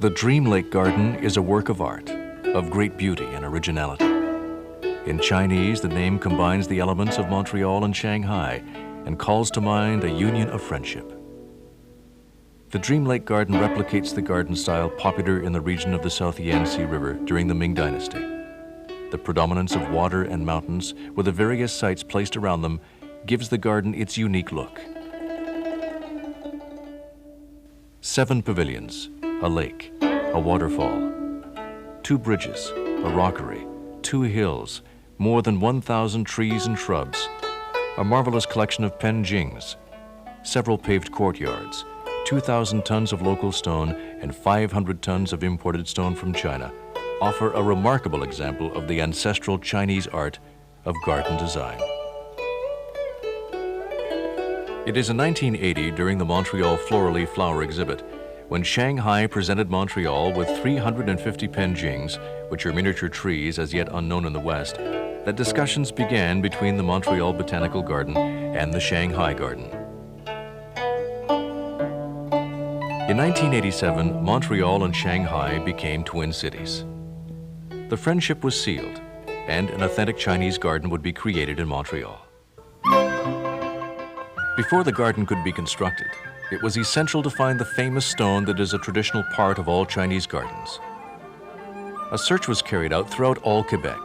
The Dream Lake Garden is a work of art, of great beauty and originality. In Chinese, the name combines the elements of Montreal and Shanghai and calls to mind a union of friendship. The Dream Lake Garden replicates the garden style popular in the region of the South Yangtze River during the Ming Dynasty. The predominance of water and mountains, with the various sites placed around them, gives the garden its unique look. 7 pavilions, a lake, a waterfall, 2 bridges, a rockery, 2 hills, more than 1,000 trees and shrubs, a marvelous collection of penjings, several paved courtyards, 2,000 tons of local stone and 500 tons of imported stone from China offer a remarkable example of the ancestral Chinese art of garden design. It is in 1980, during the Montreal Florally Flower Exhibit, when Shanghai presented Montreal with 350 penjings, which are miniature trees as yet unknown in the West, that discussions began between the Montreal Botanical Garden and the Shanghai Garden. In 1987, Montreal and Shanghai became twin cities. The friendship was sealed, and an authentic Chinese garden would be created in Montreal. Before the garden could be constructed, it was essential to find the famous stone that is a traditional part of all Chinese gardens. A search was carried out throughout all Quebec,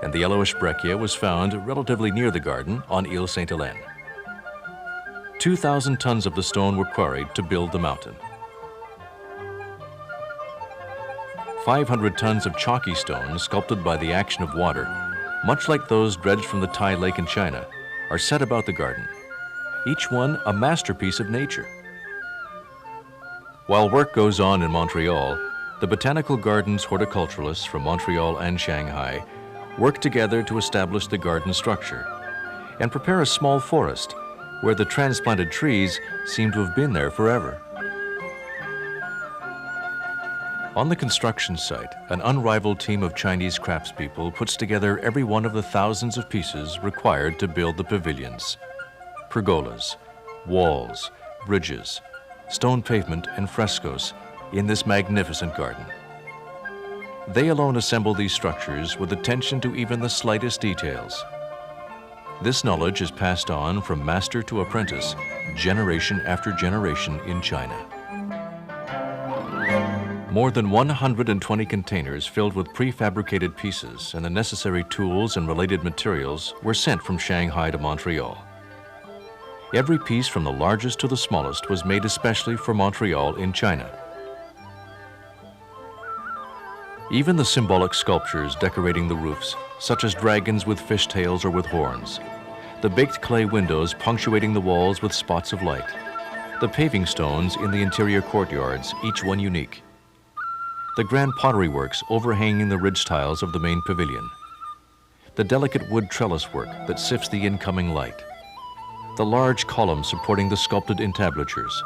and the yellowish breccia was found relatively near the garden on Ile Sainte-Hélène. 2,000 tons of the stone were quarried to build the mountain. 500 tons of chalky stone sculpted by the action of water, much like those dredged from the Tai Lake in China, are set about the garden, each one a masterpiece of nature. While work goes on in Montreal, the Botanical Gardens horticulturalists from Montreal and Shanghai work together to establish the garden structure and prepare a small forest where the transplanted trees seem to have been there forever. On the construction site, an unrivaled team of Chinese craftspeople puts together every one of the thousands of pieces required to build the pavilions, pergolas, walls, bridges, stone pavement, and frescoes in this magnificent garden. They alone assemble these structures with attention to even the slightest details. This knowledge is passed on from master to apprentice, generation after generation in China. More than 120 containers filled with prefabricated pieces and the necessary tools and related materials were sent from Shanghai to Montreal. Every piece from the largest to the smallest was made especially for Montreal in China. Even the symbolic sculptures decorating the roofs, such as dragons with fishtails or with horns, the baked clay windows punctuating the walls with spots of light, the paving stones in the interior courtyards, each one unique, the grand pottery works overhanging the ridge tiles of the main pavilion, the delicate wood trellis work that sifts the incoming light, the large columns supporting the sculpted entablatures,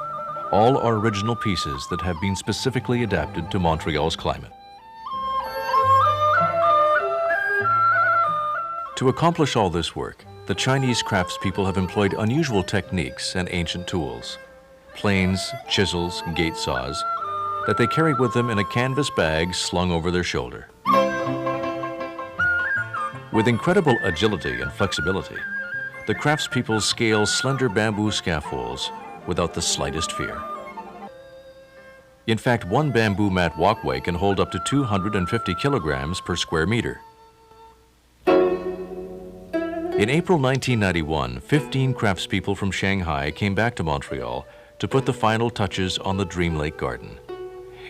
all are original pieces that have been specifically adapted to Montreal's climate. To accomplish all this work, the Chinese craftspeople have employed unusual techniques and ancient tools, planes, chisels, gate saws, that they carry with them in a canvas bag slung over their shoulder. With incredible agility and flexibility, the craftspeople scale slender bamboo scaffolds without the slightest fear. In fact, one bamboo mat walkway can hold up to 250 kilograms per square meter. In April 1991, 15 craftspeople from Shanghai came back to Montreal to put the final touches on the Dream Lake Garden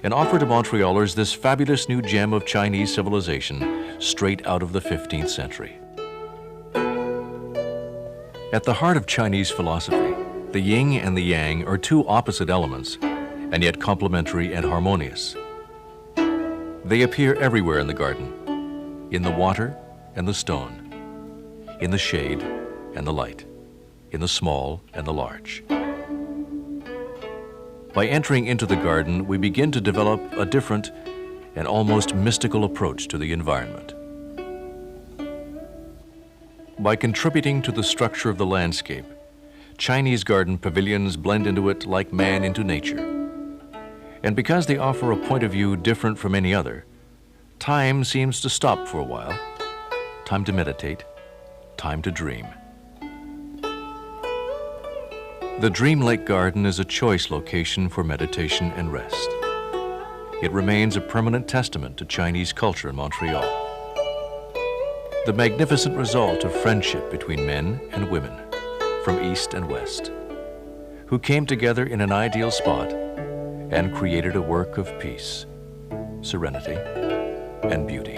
and offer to Montrealers this fabulous new gem of Chinese civilization straight out of the 15th century. At the heart of Chinese philosophy, the yin and the yang are two opposite elements, and yet complementary and harmonious. They appear everywhere in the garden, in the water and the stone, in the shade and the light, in the small and the large. By entering into the garden, we begin to develop a different and almost mystical approach to the environment. By contributing to the structure of the landscape, Chinese garden pavilions blend into it like man into nature. And because they offer a point of view different from any other, time seems to stop for a while. Time to meditate, time to dream. The Dream Lake Garden is a choice location for meditation and rest. It remains a permanent testament to Chinese culture in Montreal. The magnificent result of friendship between men and women from East and West, who came together in an ideal spot and created a work of peace, serenity, and beauty.